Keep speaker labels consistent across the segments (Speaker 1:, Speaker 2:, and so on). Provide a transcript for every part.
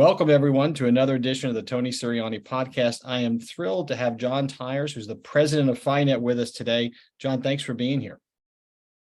Speaker 1: Welcome, everyone, to another edition of the Tony Sirianni podcast. I am thrilled to have John Tyers, who's the president of FiNet, with us today. John, thanks for being here.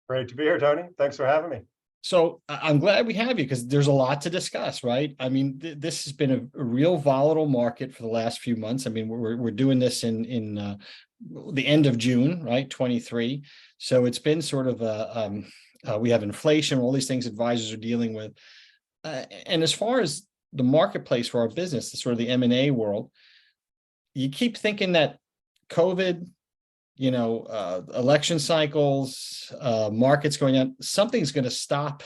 Speaker 2: Great to be here, Tony. Thanks for having me.
Speaker 1: So I'm glad we have you because there's a lot to discuss, right? I mean, this has been a real volatile market for the last few months. I mean, we're doing this in the end of June, right? 23. So it's been sort of we have inflation, all these things advisors are dealing with. And as far as the marketplace for our business, the sort of the M&A world, you keep thinking that COVID, election cycles, markets going on, something's going to stop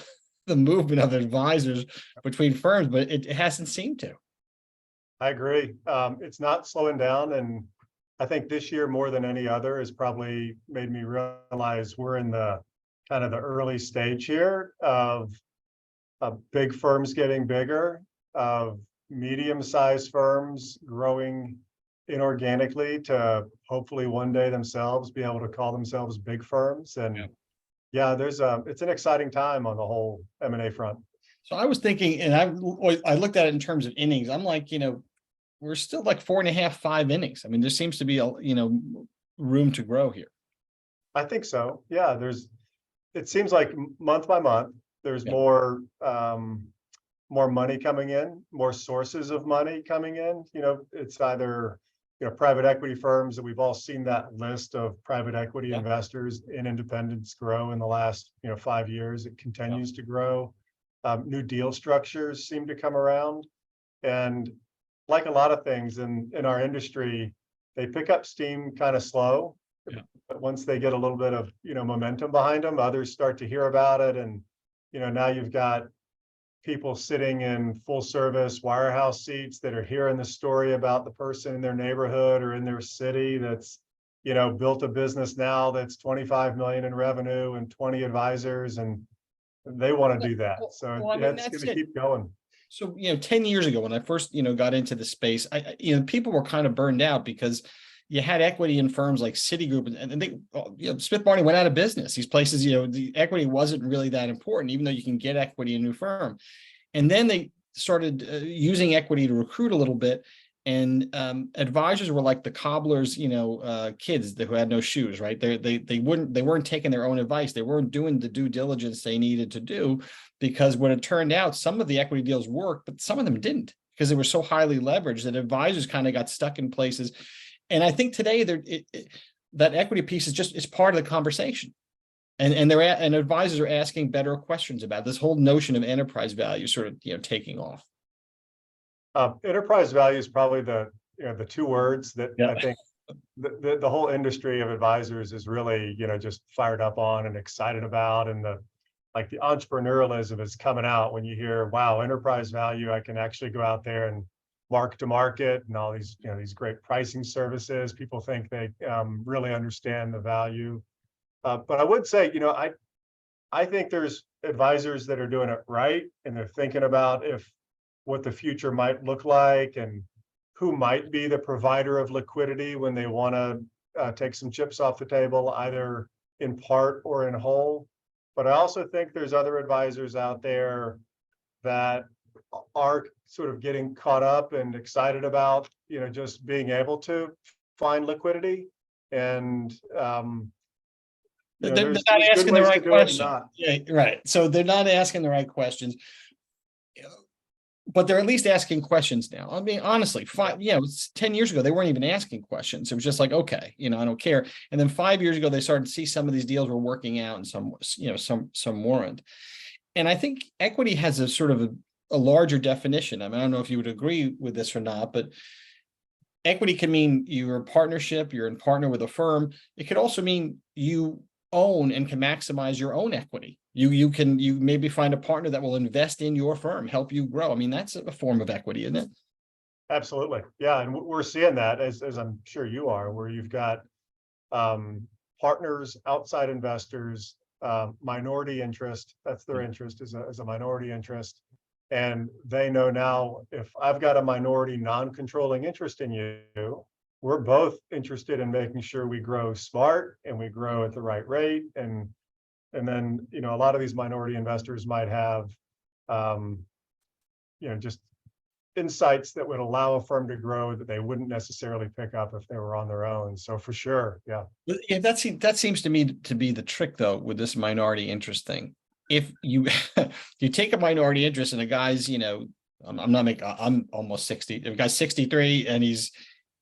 Speaker 1: the movement of advisors between firms, but it hasn't seemed to.
Speaker 2: I agree. It's not slowing down. And I think this year more than any other has probably made me realize we're in the kind of the early stage here of big firms getting bigger, of medium-sized firms growing inorganically to hopefully one day themselves be able to call themselves big firms. And it's an exciting time on the whole M&A front.
Speaker 1: So I was thinking, and I looked at it in terms of innings. I'm like, we're still like 4.5, 5 innings. I mean, there seems to be room to grow here.
Speaker 2: I think so. Yeah, it seems like month by month, there's more money coming in, more sources of money coming in. It's either private equity firms that we've all seen that list of private equity investors in independents grow in the last 5 years. It continues to grow. New deal structures seem to come around, and like a lot of things in our industry, they pick up steam kind of slow. But once they get a little bit of momentum behind them, others start to hear about it, and now you've got people sitting in full service wirehouse seats that are hearing the story about the person in their neighborhood or in their city that's built a business now that's 25 million in revenue and 20 advisors, and they want to do that. So it's going to keep going.
Speaker 1: So 10 years ago when I first got into the space, people were kind of burned out because you had equity in firms like Citigroup, and they, Smith Barney went out of business. These places, the equity wasn't really that important, even though you can get equity in a new firm. And then they started using equity to recruit a little bit. And advisors were like the cobbler's, kids who had no shoes, right? They weren't taking their own advice. They weren't doing the due diligence they needed to do, because when it turned out, some of the equity deals worked, but some of them didn't, because they were so highly leveraged that advisors kind of got stuck in places. And I think today that equity piece is part of the conversation, and advisors are asking better questions about this whole notion of enterprise value sort of taking off.
Speaker 2: Enterprise value is probably the two words that I think the whole industry of advisors is really just fired up on and excited about, and the entrepreneurialism is coming out when you hear, wow, enterprise value, I can actually go out there and mark to market and all these these great pricing services. People think they really understand the value, but I would say I think there's advisors that are doing it right, and they're thinking about what the future might look like and who might be the provider of liquidity when they want to take some chips off the table, either in part or in whole. But I also think there's other advisors out there that are sort of getting caught up and excited about just being able to find liquidity, and
Speaker 1: they're not asking the right questions. Yeah, right. So they're not asking the right questions, but they're at least asking questions now. I mean, honestly, 10 years ago they weren't even asking questions. It was just like, okay, I don't care. And then 5 years ago they started to see some of these deals were working out, and some weren't. And I think equity has a sort of a larger definition. I mean, I don't know if you would agree with this or not, but equity can mean you're a partnership, you're in partner with a firm. It could also mean you own and can maximize your own equity. You maybe find a partner that will invest in your firm, help you grow. I mean, that's a form of equity, isn't it?
Speaker 2: Absolutely. Yeah. And we're seeing that, as I'm sure you are, where you've got partners, outside investors, minority interest. That's their interest, as a minority interest. And they know now, if I've got a minority non-controlling interest in you, we're both interested in making sure we grow smart and we grow at the right rate. And then, a lot of these minority investors might have, just insights that would allow a firm to grow that they wouldn't necessarily pick up if they were on their own. So for sure, yeah.
Speaker 1: Yeah, that seems to me to be the trick though with this minority interest thing. If you you take a minority interest in a guy's, I'm not making, I'm almost 60. If a guy's 63 and he's,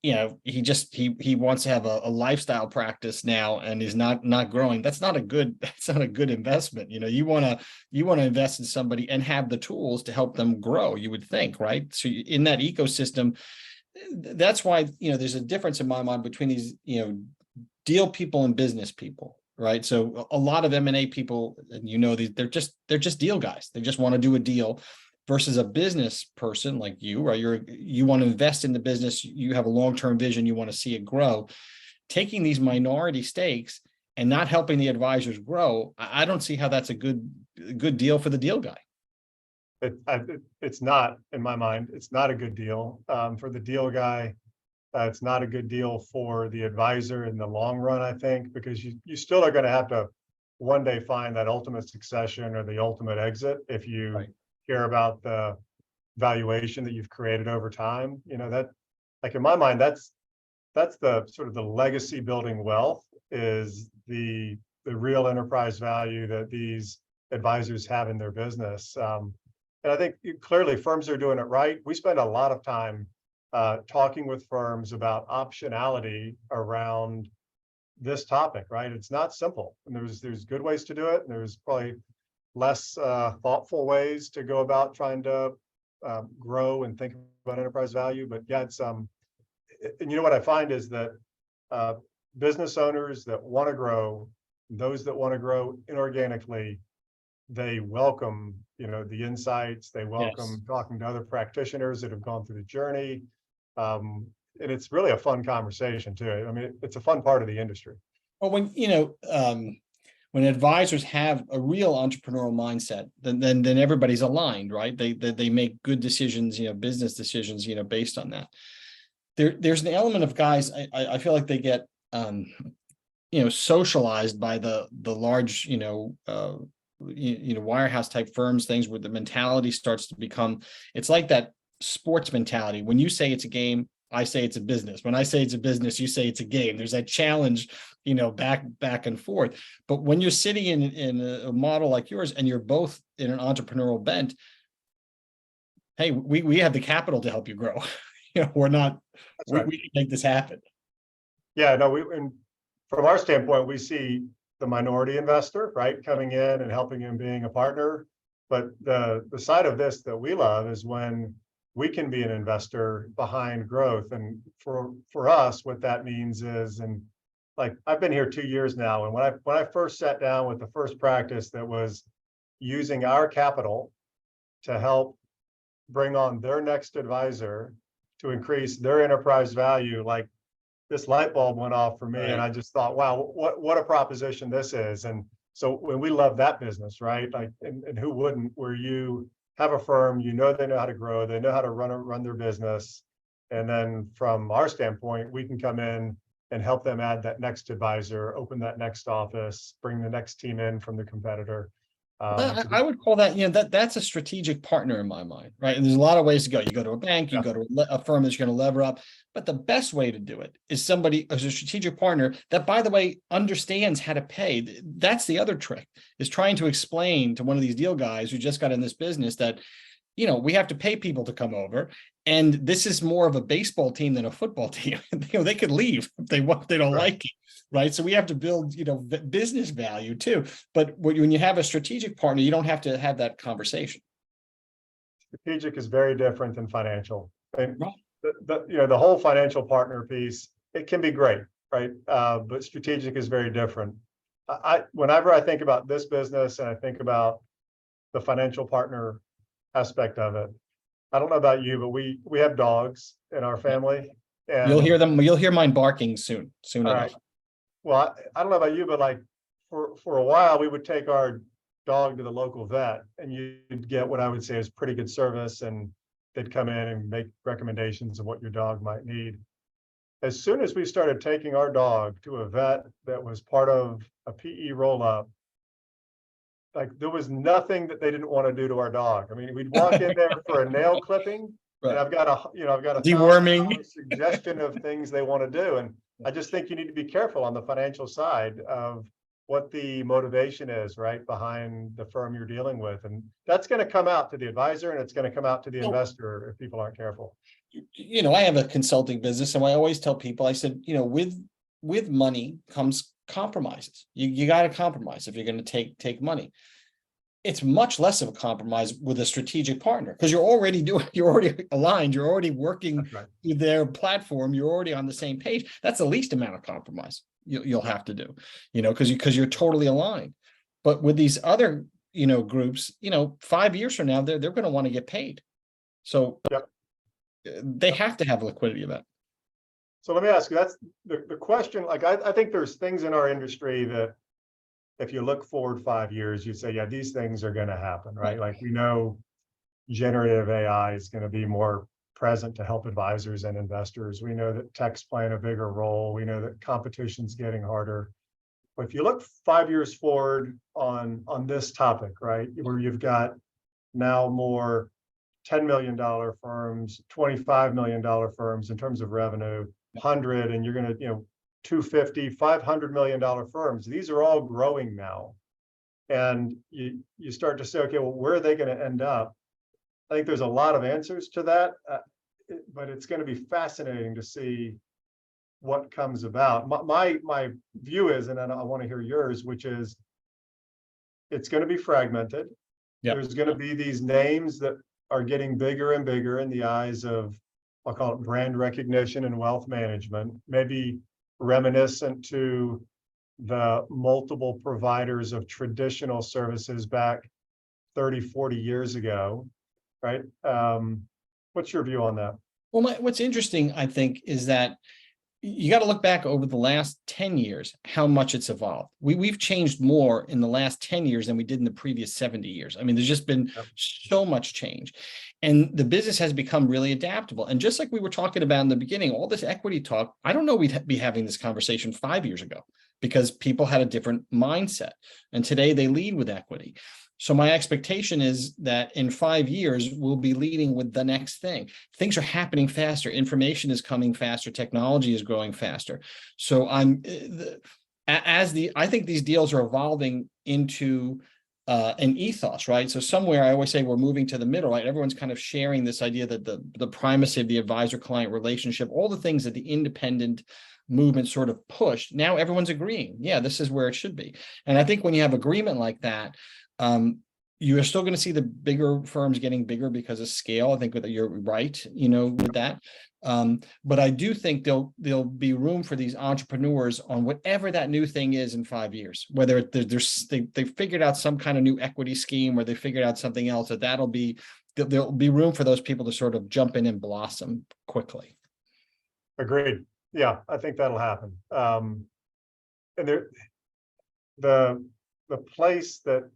Speaker 1: he wants to have a lifestyle practice now and is not growing. That's not a good investment. You want to invest in somebody and have the tools to help them grow, you would think, right? So in that ecosystem, that's why, there's a difference in my mind between these, deal people and business people, right? So a lot of M&A people, and they're just deal guys. They just want to do a deal versus a business person like you, right? You want to invest in the business. You have a long-term vision. You want to see it grow. Taking these minority stakes and not helping the advisors grow, I don't see how that's a good deal for the deal guy.
Speaker 2: It's not, in my mind, it's not a good deal for the deal guy. It's not a good deal for the advisor in the long run, I think, because you still are going to have to one day find that ultimate succession or the ultimate exit if you care about the valuation that you've created over time. That, like, in my mind, that's the sort of the legacy building wealth is the real enterprise value that these advisors have in their business. And I think clearly firms are doing it right. We spend a lot of time talking with firms about optionality around this topic, right? It's not simple, and there's good ways to do it, and there's probably less thoughtful ways to go about trying to grow and think about enterprise value. But yeah, it's and what I find is that business owners that want to grow, those that want to grow inorganically, they welcome the insights. They welcome talking to other practitioners that have gone through the journey, and it's really a fun conversation too. I mean, it's a fun part of the industry.
Speaker 1: Well, when advisors have a real entrepreneurial mindset, then everybody's aligned, right? They make good decisions, business decisions, based on that. There's an element of guys, I feel like they get socialized by the large, wirehouse type firms, things where the mentality starts to become, it's like that sports mentality. When you say it's a game, I say it's a business. When I say it's a business, you say it's a game. There's that challenge, back and forth. But when you're sitting in a model like yours and you're both in an entrepreneurial bent, hey, we have the capital to help you grow. We're not, we can make this happen.
Speaker 2: Yeah, no, and from our standpoint, we see the minority investor, right, coming in and helping him being a partner. But the side of this that we love is when we can be an investor behind growth. And for us, what that means is, and like, I've been here 2 years now, and when I first sat down with the first practice that was using our capital to help bring on their next advisor to increase their enterprise value, like, this light bulb went off for me, and I just thought, wow, what a proposition this is. And so when we love that business, right? Like, and who wouldn't, where you have a firm, they know how to grow, they know how to run their business. And then from our standpoint, we can come in and help them add that next advisor, open that next office, bring the next team in from the competitor.
Speaker 1: I would call that, that's a strategic partner in my mind, right? And there's a lot of ways to go. You go to a bank, you go to a firm that's going to lever up, but the best way to do it is somebody as a strategic partner that, by the way, understands how to pay. That's the other trick, is trying to explain to one of these deal guys who just got in this business that, we have to pay people to come over. And this is more of a baseball team than a football team. They could leave if they don't like it. Right. So we have to build, business value too. But when you have a strategic partner, you don't have to have that conversation.
Speaker 2: Strategic is very different than financial. And the whole financial partner piece, it can be great, right? But strategic is very different. Whenever I think about this business and I think about the financial partner aspect of it, I don't know about you, but we have dogs in our family. And
Speaker 1: you'll hear mine barking soon enough.
Speaker 2: Right. Well, I don't know about you, but like for a while, we would take our dog to the local vet, and you'd get what I would say is pretty good service, and they'd come in and make recommendations of what your dog might need. As soon as we started taking our dog to a vet that was part of a PE roll-up, like, there was nothing that they didn't want to do to our dog. I mean, we'd walk in there for a nail clipping, and I've got a
Speaker 1: Deworming.
Speaker 2: $1,000 suggestion of things they want to do. And I just think you need to be careful on the financial side of what the motivation is right behind the firm you're dealing with. And that's going to come out to the advisor, and it's going to come out to the investor if people aren't careful.
Speaker 1: I have a consulting business, and I always tell people, I said, with money comes compromises. You got to compromise if you're going to take money. It's much less of a compromise with a strategic partner, because you're already aligned, you're already working with their platform, you're already on the same page. That's the least amount of compromise you'll have to do, because you're totally aligned. But with these other, groups, 5 years from now, they're going to want to get paid. So they have to have a liquidity event.
Speaker 2: So let me ask you, that's the question. Like, I think there's things in our industry that if you look forward 5 years, you say, yeah, these things are going to happen, right? Like, we know generative AI is going to be more present to help advisors and investors. We know that tech's playing a bigger role. We know that competition's getting harder. But if you look 5 years forward on this topic, right, where you've got now more $10 million firms, $25 million firms in terms of revenue, 100, and you're going to, 250, $500 million firms. These are all growing now. And you start to say, okay, well, where are they going to end up? I think there's a lot of answers to that, but it's going to be fascinating to see what comes about. My view is, and I want to hear yours, which is it's going to be fragmented. Yep. There's going to be these names that are getting bigger and bigger in the eyes of, I'll call it brand recognition and wealth management, maybe reminiscent to the multiple providers of traditional services back 30, 40 years ago, right? What's your view on that?
Speaker 1: Well, what's interesting, I think, is that you got to look back over the last 10 years, how much it's evolved. We've changed more in the last 10 years than we did in the previous 70 years. I mean, there's just been so much change. And the business has become really adaptable. And just like we were talking about in the beginning, all this equity talk, I don't know we'd be having this conversation 5 years ago, because people had a different mindset. And today they lead with equity. So my expectation is that in 5 years, we'll be leading with the next thing. Things are happening faster. Information is coming faster. Technology is growing faster. So I think these deals are evolving into an ethos, right? So somewhere I always say we're moving to the middle, right? Everyone's kind of sharing this idea that the primacy of the advisor-client relationship, all the things that the independent movement sort of pushed, now everyone's agreeing, yeah, this is where it should be. And I think when you have agreement like that, you are still going to see the bigger firms getting bigger because of scale. I think that you're right, with that. But I do think there'll be room for these entrepreneurs on whatever that new thing is in 5 years, whether they figured out some kind of new equity scheme, or they figured out something else, there'll be room for those people to sort of jump in and blossom quickly.
Speaker 2: Agreed. Yeah, I think that'll happen. And the place that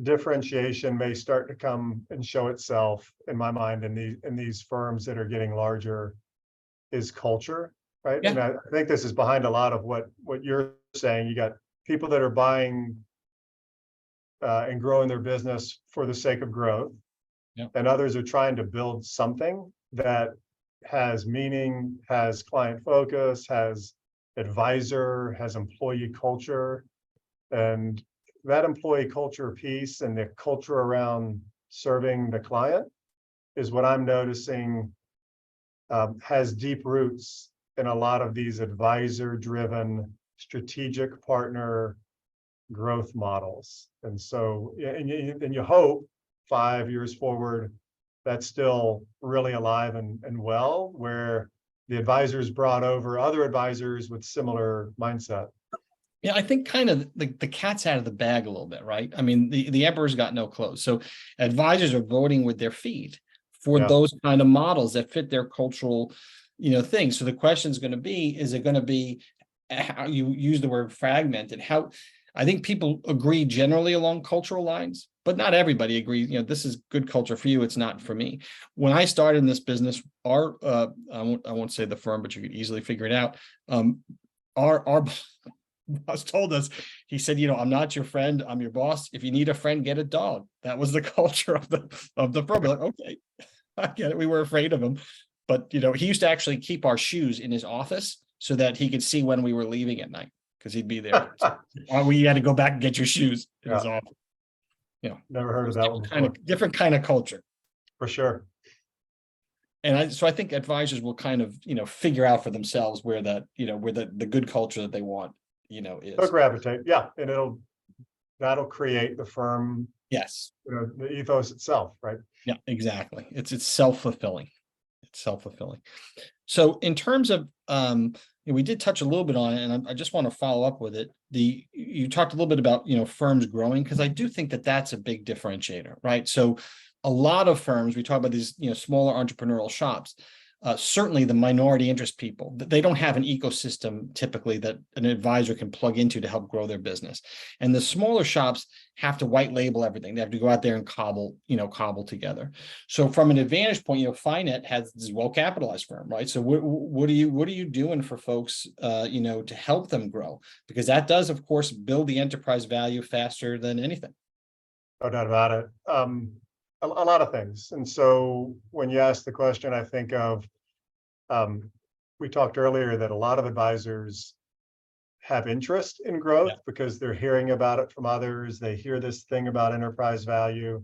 Speaker 2: differentiation may start to come and show itself, in my mind, in these firms that are getting larger, is culture, right? Yeah. And I think this is behind a lot of what you're saying. You got people that are buying and growing their business for the sake of growth, and others are trying to build something that has meaning, has client focus, has advisor, has employee culture. And that employee culture piece and the culture around serving the client is what I'm noticing has deep roots in a lot of these advisor-driven strategic partner growth models. And so, and you hope 5 years forward, that's still really alive and well, where the advisors brought over other advisors with similar mindset.
Speaker 1: Yeah, I think kind of the cat's out of the bag a little bit, right? I mean, the emperor's got no clothes. So advisors are voting with their feet for those kind of models that fit their cultural, things. So the question is going to be, is it going to be, how you use the word fragmented? How, I think people agree generally along cultural lines, but not everybody agrees. This is good culture for you, it's not for me. When I started in this business, I won't say the firm, but you could easily figure it out. Our boss told us, he said, I'm not your friend, I'm your boss. If you need a friend, get a dog. That was the culture of the firm. We're like, okay. I get it. We were afraid of him, but he used to actually keep our shoes in his office so that he could see when we were leaving at night because he'd be there. We had to go back and get your shoes in his office.
Speaker 2: Never heard of that one before.
Speaker 1: Different kind of culture.
Speaker 2: For sure.
Speaker 1: And so I think advisors will kind of, figure out for themselves where that, where the good culture that they want, is.
Speaker 2: They'll gravitate. Yeah. And that'll create the firm.
Speaker 1: Yes.
Speaker 2: The ethos itself, right?
Speaker 1: Yeah, exactly. It's self-fulfilling. It's self-fulfilling. So in terms of, we did touch a little bit on it, and I just want to follow up with it. You talked a little bit about, firms growing, because I do think that that's a big differentiator, right? So a lot of firms, we talk about these, smaller entrepreneurial shops, certainly the minority interest people, they don't have an ecosystem typically that an advisor can plug into to help grow their business. And the smaller shops have to white label everything. They have to go out there and cobble together. So from an advantage point, FiNet has this well-capitalized firm, right? So what are you doing for folks, to help them grow? Because that does, of course, build the enterprise value faster than anything.
Speaker 2: No doubt about it. A lot of things. And so when you ask the question, I think of, we talked earlier that a lot of advisors have interest in growth because they're hearing about it from others. They hear this thing about enterprise value.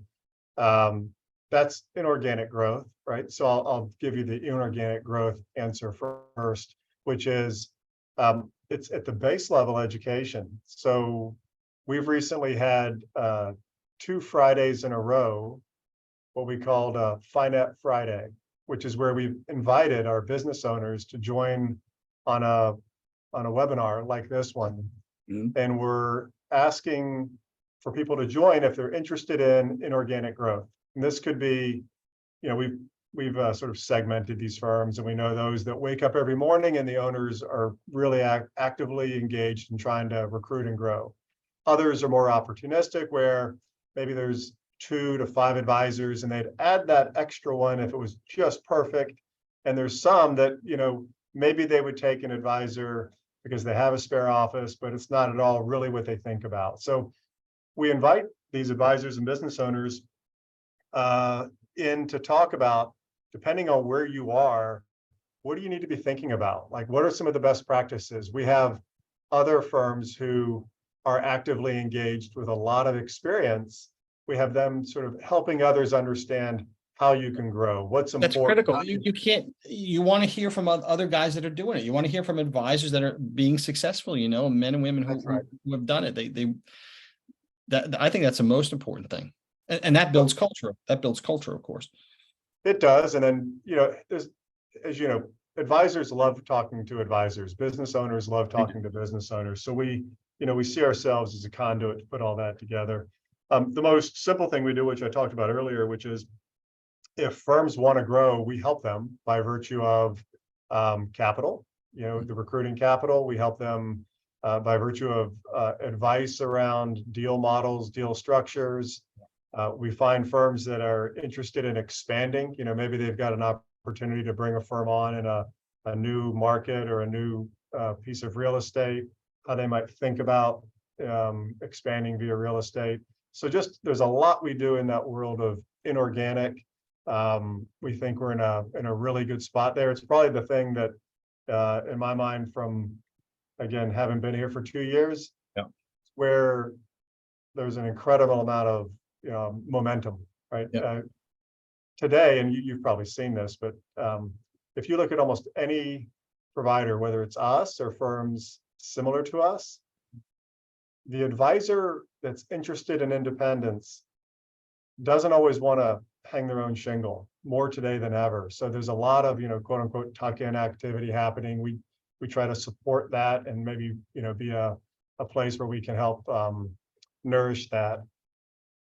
Speaker 2: That's inorganic growth, right? So I'll give you the inorganic growth answer first, which is it's at the base level education. So we've recently had 2 Fridays in a row what we called a FiNet Friday, which is where we've invited our business owners to join on a webinar like this one. Mm-hmm. And we're asking for people to join if they're interested in inorganic growth. And this could be, we've sort of segmented these firms, and we know those that wake up every morning and the owners are really actively engaged in trying to recruit and grow. Others are more opportunistic, where maybe there's 2 to 5 advisors and they'd add that extra one if it was just perfect. And there's some that, maybe they would take an advisor because they have a spare office, but it's not at all really what they think about. So we invite these advisors and business owners in to talk about, depending on where you are, what do you need to be thinking about? Like, what are some of the best practices? We have other firms who are actively engaged with a lot of experience. We have them sort of helping others understand how you can grow, what's important.
Speaker 1: That's critical. You want to hear from other guys that are doing it. You want to hear from advisors that are being successful, men and women who have done it. I think that's the most important thing. And that builds culture. That builds culture, of course.
Speaker 2: It does. And then, as you know, advisors love talking to advisors. Business owners love talking to business owners. So we see ourselves as a conduit to put all that together. The most simple thing we do, which I talked about earlier, which is if firms want to grow, we help them by virtue of capital, the recruiting capital. We help them by virtue of advice around deal models, deal structures. We find firms that are interested in expanding. Maybe they've got an opportunity to bring a firm on in a new market or a new piece of real estate, how they might think about expanding via real estate. So there's a lot we do in that world of inorganic. We think we're in a really good spot there. It's probably the thing that, in my mind, from, again, having been here for 2 years, where there's an incredible amount of momentum, right? Today, and you've probably seen this, but if you look at almost any provider, whether it's us or firms similar to us, the advisor that's interested in independence doesn't always want to hang their own shingle, more today than ever. So there's a lot of, quote unquote, tuck-in activity happening. We try to support that and maybe, be a place where we can help nourish that.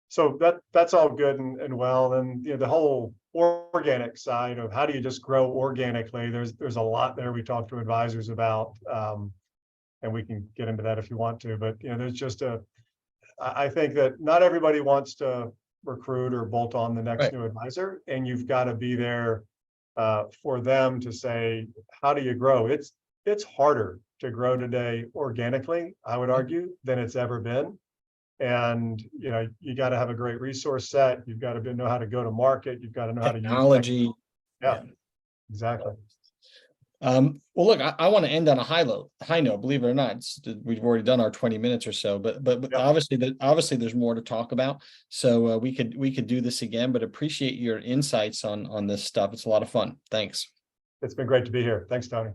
Speaker 2: So that's all good and well. And the whole organic side of how do you just grow organically, there's a lot there we talk to advisors about. And we can get into that if you want to, but there's just I think that not everybody wants to recruit or bolt on the next new advisor, and you've got to be there for them to say, how do you grow? It's harder to grow today organically, I would argue, than it's ever been. And, you got to have a great resource set. You've got to know how to go to market. You've got to know how to use
Speaker 1: Technology.
Speaker 2: Yeah, exactly.
Speaker 1: Well, look, I want to end on a high note, believe it or not. We've already done our 20 minutes or so, but
Speaker 2: Yep.
Speaker 1: obviously there's more to talk about. So we could do this again, but appreciate your insights on this stuff. It's a lot of fun. Thanks.
Speaker 2: It's been great to be here. Thanks, Tony.